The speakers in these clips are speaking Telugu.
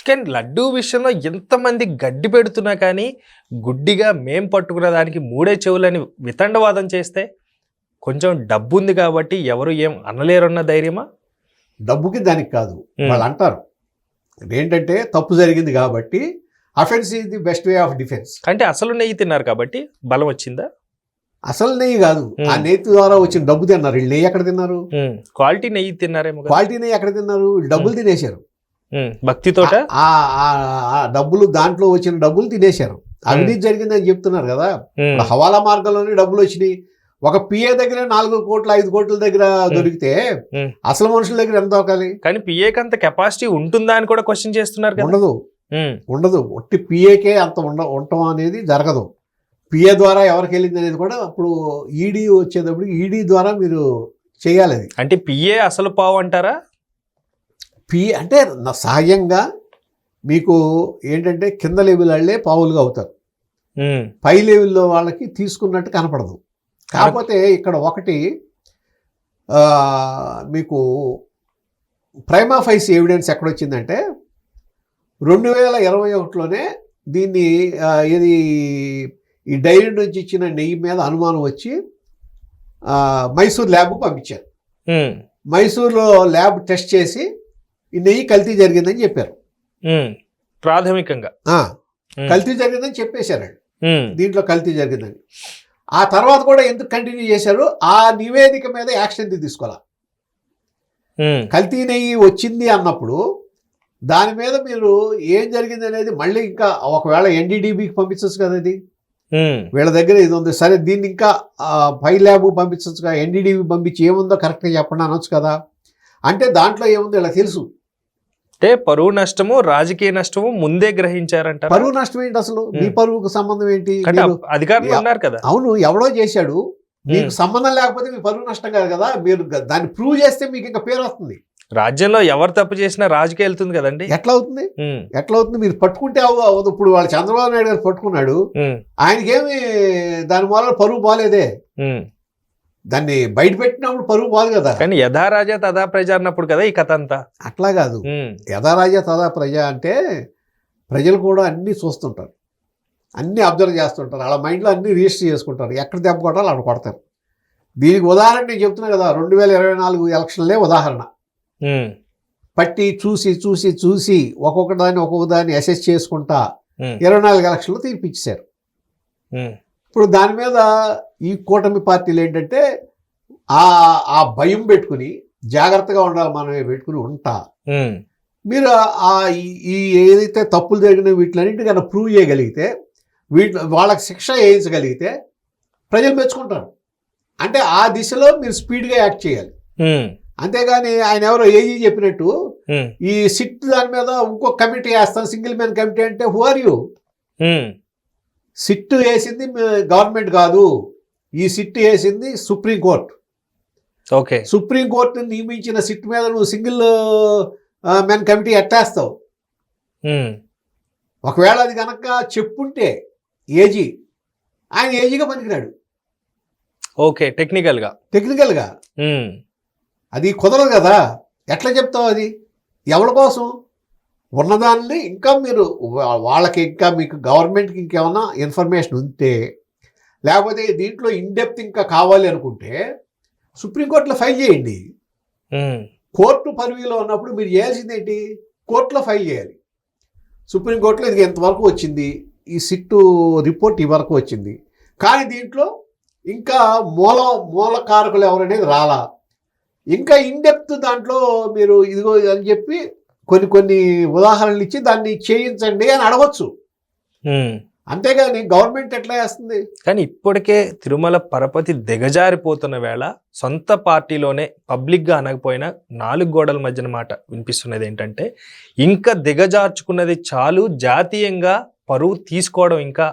కానీ లడ్డూ విషయంలో ఎంతమంది గడ్డి పెడుతున్నా కానీ గుడ్డిగా మేం పట్టుకున్న దానికి మూడే చెవులని వితండవాదం చేస్తే కొంచెం డబ్బు ఉంది కాబట్టి ఎవరు ఏం అనలేరన్న ధైర్యమా? డబ్బుకి దానికి కాదు, వాళ్ళు అంటారు ఏంటంటే తప్పు జరిగింది కాబట్టి offence is the best way of defence. అంటే అసలు నెయ్యి తిన్నారు కాబట్టి బలం వచ్చిందా? అసలు నెయ్యి కాదు, ఆ నెయ్యి ద్వారా వచ్చిన డబ్బు తిన్నారు. వీళ్ళు నెయ్యి ఎక్కడ తిన్నారు? క్వాలిటీ నెయ్యి తిన్నారేమో. క్వాలిటీ నెయ్యి ఎక్కడ తిన్నారు? డబ్బులు తినేశారు భక్తితోట. ఆ డబ్బులు, దాంట్లో వచ్చిన డబ్బులు తినేశారు. అవినీతి జరిగిందని చెప్తున్నారు కదా. హవాలా మార్గంలోనే డబ్బులు వచ్చినాయి. ఒక పిఏ దగ్గర 4 కోట్లు 5 కోట్ల దగ్గర దొరికితే అసలు మనుషుల దగ్గర ఎంత దొరకాలి? కానీ పిఏకి అంత కెపాసిటీ ఉంటుందా అని కూడా క్వశ్చన్ చేస్తున్నారు కదా. ఉండదు. ఒట్టి పిఏకే అంత ఉండటం అనేది జరగదు. పిఏ ద్వారా ఎవరికి వెళ్ళింది అనేది కూడా అప్పుడు ఈడీ వచ్చేటప్పుడు ఈడీ ద్వారా మీరు చేయాలి. అది అంటే పిఏ అసలు పావు అంటారా? పిఏ అంటే సహజంగా మీకు ఏంటంటే కింద లెవెల్ వాళ్ళే పావులుగా అవుతారు, పై లెవెల్లో వాళ్ళకి తీసుకున్నట్టు కనపడదు. కాకపోతే ఇక్కడ ఒకటి మీకు ప్రైమా ఫైస్ ఎవిడెన్స్ ఎక్కడొచ్చిందంటే 2021లోనే దీన్ని ఇది ఈ డైరీ నుంచి ఇచ్చిన నెయ్యి మీద అనుమానం వచ్చి మైసూర్ ల్యాబ్కు పంపించారు. మైసూర్లో ల్యాబ్ టెస్ట్ చేసి ఈ నెయ్యి కల్తీ జరిగిందని చెప్పారు. ప్రాథమికంగా కల్తీ జరిగిందని చెప్పేశారండి, దీంట్లో కల్తీ జరిగిందని. ఆ తర్వాత కూడా ఎందుకు కంటిన్యూ చేశారు? ఆ నివేదిక మీద యాక్షన్ తీసుకోవాలా. కల్తీ నెయ్యి వచ్చింది అన్నప్పుడు దాని మీద మీరు ఏం జరిగింది అనేది మళ్ళీ ఇంకా ఒకవేళ ఎన్డీడీబీకి పంపించవచ్చు కదా. ఇది వీళ్ళ దగ్గర ఇది ఉంది, సరే దీన్ని ఇంకా పై ల్యాబ్ పంపించవచ్చు కదా, ఎన్డీడీబీ పంపించి ఏముందో కరెక్ట్గా చెప్పండి అనొచ్చు కదా. అంటే దాంట్లో ఏముందో ఇలా తెలుసు. అంటే పరువు నష్టము రాజకీయ నష్టము ముందే గ్రహించారంట. పరువు నష్టం ఏంటి అసలు? మీ పరువుకు సంబంధం ఏంటి? అధికారులు ఉన్నారు కదా. అవును, ఎవడో చేశాడు, మీకు సంబంధం లేకపోతే మీ పరువు నష్టం కాదు కదా. మీరు దాన్ని ప్రూవ్ చేస్తే మీకు ఇంకా పేరు వస్తుంది. రాజ్యంలో ఎవరు తప్పు చేసినా రాజకీయ వెళ్తుంది కదండి. ఎట్లా అవుతుంది? మీరు పట్టుకుంటే అవ్వదు. ఇప్పుడు వాళ్ళు చంద్రబాబు నాయుడు గారు పట్టుకున్నాడు, ఆయనకేమి దాని వల్ల పరువు బాలేదే. దాన్ని బయట పెట్టినప్పుడు పరువు బాదు కదా. కానీ యథారాజా తదా ప్రజ అన్నప్పుడు కదా ఈ కథ అంతా. అట్లా కాదు, యథారాజా తదా ప్రజ అంటే ప్రజలు కూడా అన్నీ చూస్తుంటారు, అన్నీ అబ్జర్వ్ చేస్తుంటారు, వాళ్ళ మైండ్లో అన్నీ రిజిస్టర్ చేసుకుంటారు. ఎక్కడ దెబ్బ కొట్టాలో అక్కడ కొడతారు. దీనికి ఉదాహరణ నేను చెప్తున్నా కదా, 2024 ఎలక్షన్లే ఉదాహరణ. పట్టి చూసి ఒక్కొక్క దాన్ని అసెస్ చేసుకుంటా 24 ఎలక్షన్లు తీర్పిచ్చారు. ఇప్పుడు దాని మీద ఈ కూటమి పార్టీలు ఏంటంటే ఆ భయం పెట్టుకుని జాగ్రత్తగా ఉండాలి, మనమే పెట్టుకుని ఉంటా. మీరు ఈ ఏదైతే తప్పులు జరిగిన వీటిలన్నింటికన్నా ప్రూవ్ చేయగలిగితే, వాళ్ళకి శిక్ష వేయించగలిగితే ప్రజలు మెచ్చుకుంటారు. అంటే ఆ దిశలో మీరు స్పీడ్గా యాక్ట్ చేయాలి. అంతేగాని ఆయన ఎవరో ఏజీ చెప్పినట్టు ఈ సిట్ దాని మీద ఇంకో కమిటీ వేస్తాం, సింగిల్ మ్యాన్ కమిటీ అంటే హూ ఆర్ యూ? సిట్ వేసింది గవర్నమెంట్ కాదు, ఈ సిట్ వేసింది సుప్రీంకోర్టు. ఓకే, సుప్రీంకోర్టుని నియమించిన సిట్ మీద నువ్వు సింగిల్ మ్యాన్ కమిటీ ఎట్టేస్తావు? ఒకవేళ అది కనుక చెప్పుంటే ఏజీ, ఆయన ఏజీగా పనికిరాడు. ఓకే, టెక్నికల్గా అది కుదరదు కదా. ఎట్లా చెప్తావు? అది ఎవరి కోసం ఉన్నదాన్ని ఇంకా మీరు వాళ్ళకి ఇంకా మీకు గవర్నమెంట్కి ఇంకేమన్నా ఇన్ఫర్మేషన్ ఉంటే, లేకపోతే దీంట్లో ఇన్డెప్త్ ఇంకా కావాలి అనుకుంటే సుప్రీంకోర్టులో ఫైల్ చేయండి. కోర్టు పరిధిలో ఉన్నప్పుడు మీరు చేయాల్సింది ఏంటి? కోర్టులో ఫైల్ చేయాలి. సుప్రీంకోర్టులో ఇది ఎంతవరకు వచ్చింది, ఈ సిట్టు రిపోర్ట్ ఈ వరకు వచ్చింది, కానీ దీంట్లో ఇంకా మూలకారకులు ఎవరనేది రాలా, ఇంకా ఇన్డెప్త్ దాంట్లో మీరు ఇదిగో అని చెప్పి కొన్ని ఉదాహరణలు ఇచ్చి దాన్ని చేయించండి అని అడగచ్చు. అంతేగాని గవర్నమెంట్ ఎట్లా చేస్తుంది? కానీ ఇప్పటికే తిరుమల పరపతి దిగజారిపోతున్న వేళ సొంత పార్టీలోనే పబ్లిక్గా అనకపోయినా 4 గోడల మధ్యన మాట వినిపిస్తున్నది ఏంటంటే, ఇంకా దిగజార్చుకున్నది చాలు, జాతీయంగా పరువు తీసుకోవడం ఇంకా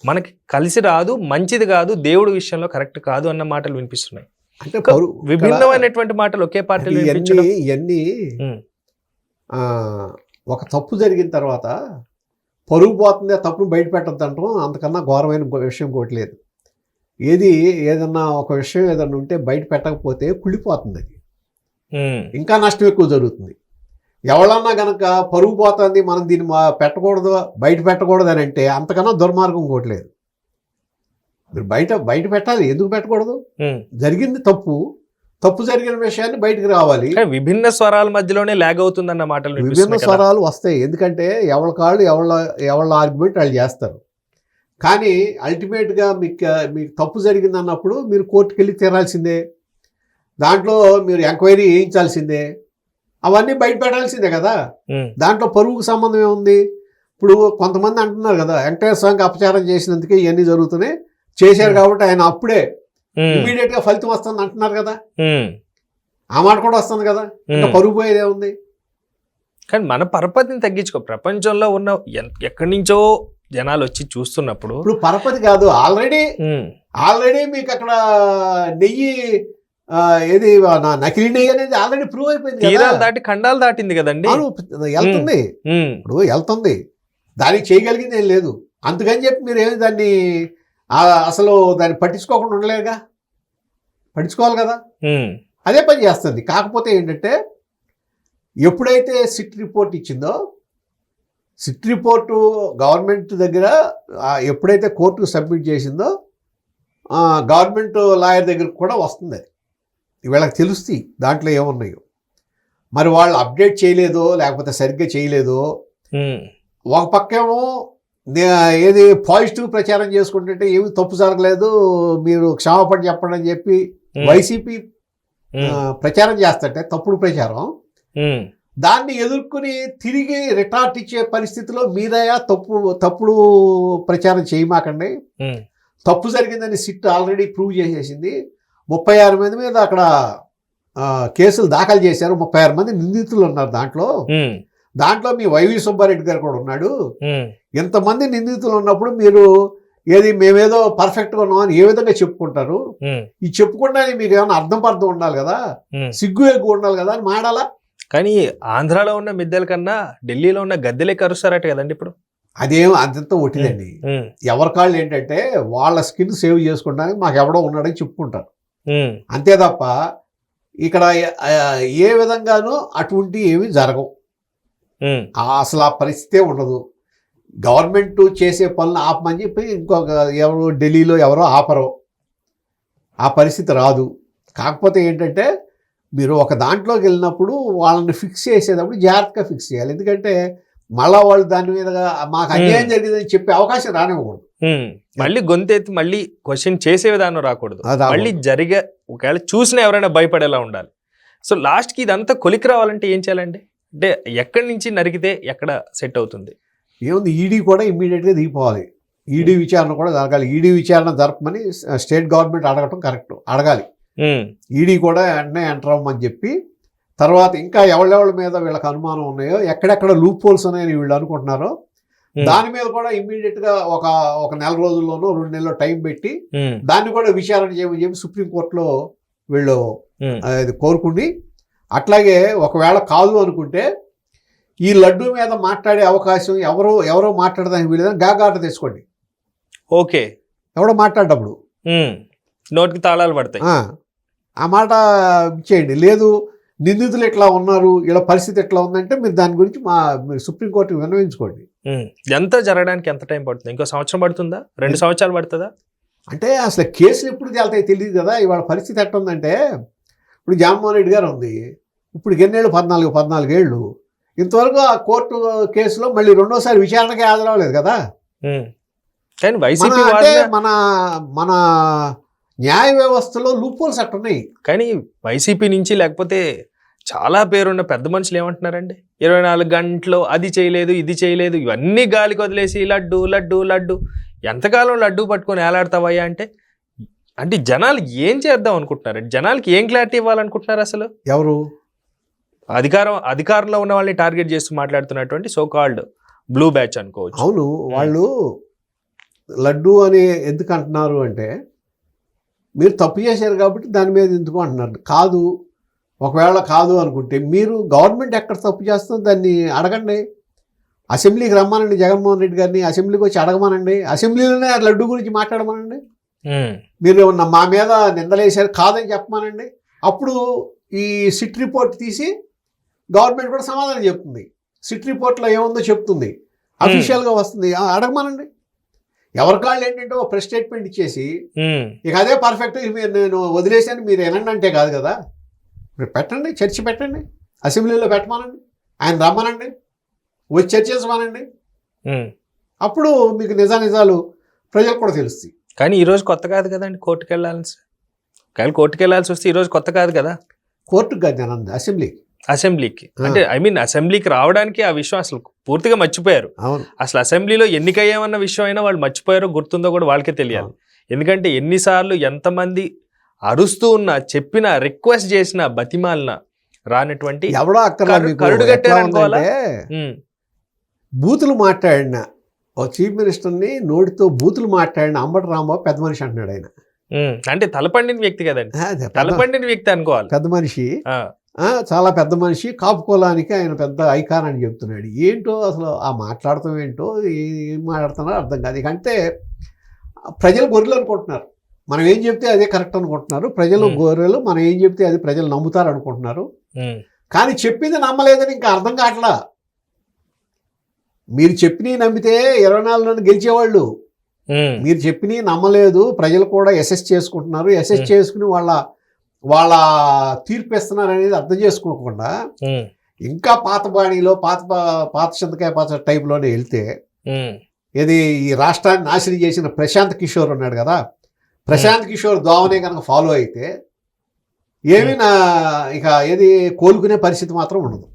మనకి కలిసి రాదు, మంచిది కాదు, దేవుడి విషయంలో కరెక్ట్ కాదు అన్న మాటలు వినిపిస్తున్నాయి. అంటే విభిన్నమైనటువంటి మాటలు ఒకే పార్టీలో ఇవన్నీ ఒక తప్పు జరిగిన తర్వాత పరుగు పోతుంది, ఆ తప్పును బయట పెట్టద్దు అంటాం. అంతకన్నా ఘోరమైన విషయం ఇంకోటి లేదు. ఏదన్నా ఒక విషయం ఏదన్నా ఉంటే బయట పెట్టకపోతే కుళ్ళిపోతుంది, అది ఇంకా నష్టం ఎక్కువ జరుగుతుంది. ఎవరన్నా గనక పరుగు పోతుంది, మనం దీన్ని పెట్టకూడదు, బయట పెట్టకూడదు అని అంటే అంతకన్నా దుర్మార్గం ఇంకోట్లేదు. మీరు బయట పెట్టాలి, ఎందుకు పెట్టకూడదు? జరిగింది తప్పు జరిగిన విషయాన్ని బయటకు రావాలి. విభిన్న స్వరాల మధ్యలోనే లాగ్ అవుతుందన్న మాటలు విభిన్న స్వరాలు వస్తాయి, ఎందుకంటే ఎవరి కాళ్ళు ఎవళ్ళ ఆర్గ్యుమెంట్ వాళ్ళు చేస్తారు. కానీ అల్టిమేట్గా మీకు తప్పు జరిగింది అన్నప్పుడు మీరు కోర్టుకు వెళ్ళి తీరాల్సిందే, దాంట్లో మీరు ఎంక్వైరీ చేయించాల్సిందే, అవన్నీ బయట పెట్టాల్సిందే కదా. దాంట్లో పరువుకు సంబంధం ఏముంది? ఇప్పుడు కొంతమంది అంటున్నారు కదా, వెంకటేశ్వర స్వామికి అపచారం చేసినందుకే ఇవన్నీ జరుగుతున్నాయి, చేశారు కాబట్టి ఆయన అప్పుడే ఇమీడియట్ గా ఫలితం వస్తుంది అంటున్నారు కదా. ఆ మాట కూడా వస్తుంది కదా, ఇంకా పరుగు పోయేదే ఉంది. కానీ మన పరపతిని తగ్గించుకో, ప్రపంచంలో ఉన్న ఎక్కడి నుంచో జనాలు వచ్చి చూస్తున్నప్పుడు ఇప్పుడు పరపతి కాదు, ఆల్రెడీ మీకు అక్కడ నెయ్యి ఏది నకిలీ నెయ్యి అనేది ఆల్రెడీ ప్రూవ్ అయిపోయింది, తీరాలు దాటి ఖండాలు దాటింది కదండి, వెళ్తుంది. ఇప్పుడు వెళ్తుంది, దానికి చేయగలిగింది ఏం లేదు. అందుకని చెప్పి మీరు ఏమి దాన్ని అసలు దాన్ని పట్టించుకోకుండా ఉండలేరుగా, పట్టించుకోవాలి కదా. అదే పని చేస్తుంది. కాకపోతే ఏంటంటే ఎప్పుడైతే సిట్ రిపోర్ట్ ఇచ్చిందో, సిట్ రిపోర్టు గవర్నమెంట్ దగ్గర ఎప్పుడైతే కోర్టుకు సబ్మిట్ చేసిందో గవర్నమెంట్ లాయర్ దగ్గరకు కూడా వస్తుంది. అది వీళ్ళకి తెలుస్తాయి దాంట్లో ఏమున్నాయో. మరి వాళ్ళు అప్డేట్ చేయలేదో లేకపోతే సరిగ్గా చేయలేదో, ఒక పక్కేమో ఏది పాజిటివ్ ప్రచారం చేసుకుంటుంటే ఏమి తప్పు జరగలేదు, మీరు క్షమాపణ చెప్పండి అని చెప్పి వైసీపీ ప్రచారం చేస్తుంటే తప్పుడు ప్రచారం, దాన్ని ఎదుర్కొని తిరిగి రిటార్ట్ ఇచ్చే పరిస్థితిలో మీదయా తప్పుడు ప్రచారం చేయమాకండి, తప్పు జరిగిందని సిట్ ఆల్రెడీ ప్రూవ్ చేసేసింది. 36 మంది మీద అక్కడ కేసులు దాఖలు చేశారు, 36 మంది నిందితులు ఉన్నారు దాంట్లో మీ వైవి సుబ్బారెడ్డి గారు కూడా ఉన్నాడు. ఇంతమంది నిందితులు ఉన్నప్పుడు మీరు మేమేదో పర్ఫెక్ట్గా ఉన్నామని ఏ విధంగా చెప్పుకుంటారు? ఈ చెప్పుకుంటానికి మీకు ఏమైనా అర్థం ఉండాలి కదా, సిగ్గు ఎక్కువ ఉండాలి కదా అని మాడాలా. కానీ ఆంధ్రాలో ఉన్న మిద్దెల కన్నా ఢిల్లీలో ఉన్న గద్దెలే కరుస్తారట కదండి ఇప్పుడు. అదేం అంతంత ఒట్టిదండి. ఎవరి కాళ్ళు ఏంటంటే వాళ్ళ స్కిన్ సేవ్ చేసుకోవడానికి మాకు ఎవడో ఉన్నాడని చెప్పుకుంటారు, అంతే తప్ప ఇక్కడ ఏ విధంగానూ అటువంటి ఏమి జరగవు. అసలు ఆ పరిస్థితే ఉండదు. గవర్నమెంట్ చేసే పనులు ఆపమని చెప్పి ఇంకొక ఎవరు ఢిల్లీలో ఎవరో ఆపరు, ఆ పరిస్థితి రాదు. కాకపోతే ఏంటంటే మీరు ఒక దాంట్లోకి వెళ్ళినప్పుడు వాళ్ళని ఫిక్స్ చేసేటప్పుడు జాగ్రత్తగా ఫిక్స్ చేయాలి, ఎందుకంటే మళ్ళా వాళ్ళు దాని మీద మాకు అన్యాయం జరిగిందని చెప్పే అవకాశం రానివ్వకూడదు. మళ్ళీ గొంతెత్తి మళ్ళీ క్వశ్చన్ చేసే విధానం రాకూడదు, మళ్ళీ ఒకవేళ చూసిన ఎవరైనా భయపడేలా ఉండాలి. సో లాస్ట్కి ఇదంతా కొలికి రావాలంటే ఏం చేయాలండి? అంటే ఎక్కడి నుంచి నరికితే ఎక్కడ సెట్ అవుతుంది? ఏముంది, ఈడీ కూడా ఇమ్మీడియట్గా దిగిపోవాలి, ఈడీ విచారణ కూడా జరగాలి. ఈడీ విచారణ జరపమని స్టేట్ గవర్నమెంట్ అడగటం కరెక్ట్, అడగాలి. ఈడీ కూడా వెంటనే ఎంటర్ అవ్వమని చెప్పి, తర్వాత ఇంకా ఎవళ్ళెవళ్ళ మీద వీళ్ళకి అనుమానం ఉన్నాయో, ఎక్కడెక్కడ లూప్ హోల్స్ ఉన్నాయని వీళ్ళు అనుకుంటున్నారో దాని మీద కూడా ఇమ్మీడియట్గా ఒక నెల రోజుల్లోనో 2 నెలల్లో టైం పెట్టి దాన్ని కూడా విచారణ చేయమని చెప్పి సుప్రీంకోర్టులో వీళ్ళు కోరుకుని, అట్లాగే ఒకవేళ కాదు అనుకుంటే ఈ లడ్డు మీద మాట్లాడే అవకాశం ఎవరో మాట్లాడదానికి వీలేదని గాగాట తెచ్చుకోండి. ఓకే, ఎవడో మాట్లాడేటప్పుడు నోటికి తాళాలు పడతాయి, ఆ మాట ఇచ్చేయండి. లేదు నిందితులు ఎట్లా ఉన్నారు, ఇలా పరిస్థితి ఎట్లా ఉందంటే మీరు దాని గురించి మీరు సుప్రీంకోర్టుకి విన్నవించుకోండి. ఎంత జరగడానికి ఎంత టైం పడుతుంది? ఇంకో సంవత్సరం పడుతుందా, 2 సంవత్సరాలు పడుతుందా? అంటే అసలు కేసులు ఎప్పుడు తేలుతాయి తెలియదు కదా. ఇవాళ పరిస్థితి ఎట్లా ఉందంటే, ఇప్పుడు జగన్మోహన్ రెడ్డి గారు ఉంది, ఇప్పుడు ఎన్నేళ్ళు 14 ఏళ్ళు, ఇంతవరకు ఆ కోర్టు కేసులో మళ్ళీ రెండోసారి విచారణకే హాజరవ్వలేదు కదా. కానీ వైసీపీ మన న్యాయ వ్యవస్థలో లూప్ హోల్స్ అట్టున్నాయి. కానీ వైసీపీ నుంచి లేకపోతే చాలా పేరున్న పెద్ద మనుషులు ఏమంటున్నారండి, 24 గంటలు అది చేయలేదు ఇది చేయలేదు, ఇవన్నీ గాలికి వదిలేసి లడ్డు లడ్డు లడ్డు, ఎంతకాలం లడ్డు పట్టుకొని ఏలాడతావయ్యా అంటే జనాలు ఏం చేద్దాం అనుకుంటున్నారు? జనాలకి ఏం క్లారిటీ ఇవ్వాలనుకుంటున్నారు? అసలు ఎవరు అధికారంలో ఉన్న వాళ్ళని టార్గెట్ చేస్తూ మాట్లాడుతున్నటువంటి సో కాల్డ్ బ్లూ బ్యాచ్ అనుకోవచ్చు. అవును, వాళ్ళు లడ్డు అని ఎందుకు అంటున్నారు అంటే, మీరు తప్పు చేశారు కాబట్టి దాని మీద ఎందుకు అంటున్నారు. కాదు, ఒకవేళ కాదు అనుకుంటే మీరు గవర్నమెంట్ ఎక్కడ తప్పు చేస్తుందో దాన్ని అడగండి, అసెంబ్లీకి రమ్మానండి, జగన్మోహన్ రెడ్డి గారిని అసెంబ్లీకి వచ్చి అడగమానండి, అసెంబ్లీలోనే లడ్డు గురించి మాట్లాడమానండి. మీరు మా మీద నిందలేశారు కాదని చెప్పమానండి. అప్పుడు ఈ సిట్ రిపోర్ట్ తీసి గవర్నమెంట్ కూడా సమాధానం చెప్తుంది. సిట్ రిపోర్ట్లో ఏముందో చెప్తుంది, అఫీషియల్గా వస్తుంది. అడగమనండి. ఎవరికాళ్ళు ఏంటంటే ఒక ప్రెస్ స్టేట్మెంట్ ఇచ్చేసి ఇక అదే పర్ఫెక్ట్, నేను వదిలేసాను మీరు వినండి అంటే కాదు కదా. మీరు పెట్టండి, చర్చ పెట్టండి, అసెంబ్లీలో పెట్టమనండి, ఆయన రమ్మనండి, వచ్చి చర్చించమనండి. అప్పుడు మీకు నిజాలు ప్రజలకు కూడా తెలుస్తాయి. కానీ ఈ రోజు కొత్త కాదు కదండి కోర్టుకు వెళ్ళాల్సి. ఒకవేళ కోర్టుకు వెళ్ళాల్సి వస్తే ఈ రోజు కొత్త కాదు కదా. కోర్టుకు కాదు నేను అన్నది, అసెంబ్లీకి అంటే అసెంబ్లీకి రావడానికి ఆ విషయం అసలు పూర్తిగా మర్చిపోయారు. అవును, అసలు అసెంబ్లీలో ఎన్నికయ్యామన్న విషయం అయినా వాళ్ళు మర్చిపోయారో గుర్తుందో కూడా వాళ్ళకే తెలియాలి. ఎందుకంటే ఎన్నిసార్లు ఎంతమంది అరుస్తూ ఉన్నా, చెప్పినా, రిక్వెస్ట్ చేసినా, బతిమాలినా రానటువంటి ఎవడో అక్కడ కరుడు కట్టారనుకోవాలా. బూతులు మాట్లాడిన ఓ చీఫ్ మినిస్టర్ని నోటితో బూతులు మాట్లాడిన అంబటి రాంబాబు పెద్ద మనిషి అంటున్నాడు ఆయన. అంటే తలపండిన వ్యక్తి కదండి, తలపండిన వ్యక్తి అనుకోవాలి. పెద్ద మనిషి, చాలా పెద్ద మనిషి, కాపు కులానికి ఆయన పెద్ద ఐకాన్ అని చెప్తున్నాడు. ఏంటో అసలు ఆ మాట్లాడటం ఏంటో, ఏం మాట్లాడుతున్నారో అర్థం కాదు. ఇకంటే ప్రజలు గొర్రెలు అనుకుంటున్నారు, మనం ఏం చెప్తే అదే కరెక్ట్ అనుకుంటున్నారు. ప్రజలు గొర్రెలు, మనం ఏం చెప్తే అది ప్రజలు నమ్ముతారు అనుకుంటున్నారు. కానీ చెప్పింది నమ్మలేదని ఇంకా అర్థం కావట్లా. మీరు చెప్పినవి నమ్మితే 24 గెలిచేవాళ్ళు. మీరు చెప్పినవి నమ్మలేదు, ప్రజలు కూడా ఎస్ఎస్ చేసుకుంటున్నారు. ఎస్ఎస్ చేసుకుని వాళ్ళ తీర్పు ఇస్తున్నారు అనేది అర్థం చేసుకోకుండా ఇంకా పాత బాణీలో పాత చింతకాయ పాత టైప్లోనే వెళ్తే, ఇది ఈ రాష్ట్రాన్ని నాశనం చేసిన ప్రశాంత్ కిషోర్ ఉన్నాడు కదా, ప్రశాంత్ కిషోర్ దోవనే కనుక ఫాలో అయితే ఏమీ ఇక ఏది కోలుకునే పరిస్థితి మాత్రం ఉండదు.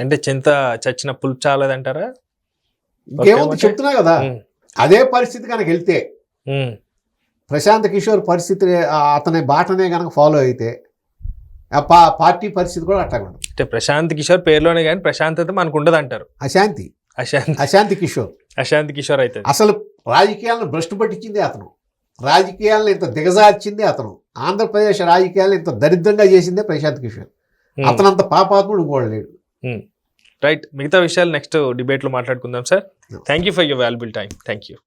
అంటే చింత చచ్చిన పులుపు చాలదంటారా? ఇంకేముంది చెప్తున్నా కదా, అదే పరిస్థితి కనుక వెళ్తే, ప్రశాంత్ కిషోర్ పరిస్థితి అతని బాటనే కనుక ఫాలో అయితే పార్టీ పరిస్థితి కూడా అట్లా ఉండదు. అంటే ప్రశాంత్ కిషోర్ పేరులోనే కానీ ప్రశాంతత మనకు ఉండదు అంటారు. అశాంతి కిషోర్ అయితే అసలు రాజకీయాలను భ్రష్టు పట్టించింది అతను, రాజకీయాలను ఇంత దిగజార్చింది అతను, ఆంధ్రప్రదేశ్ రాజకీయాలను ఇంత దరిద్రంగా చేసిందే ప్రశాంత్ కిషోర్. అతనంత పాపాత్ముడు ఇంకోడు లేడు. రైట్, మిగతా విషయాలు నెక్స్ట్ డిబేట్లో మాట్లాడుకుందాం sir. Thank you for your valuable time. Thank you.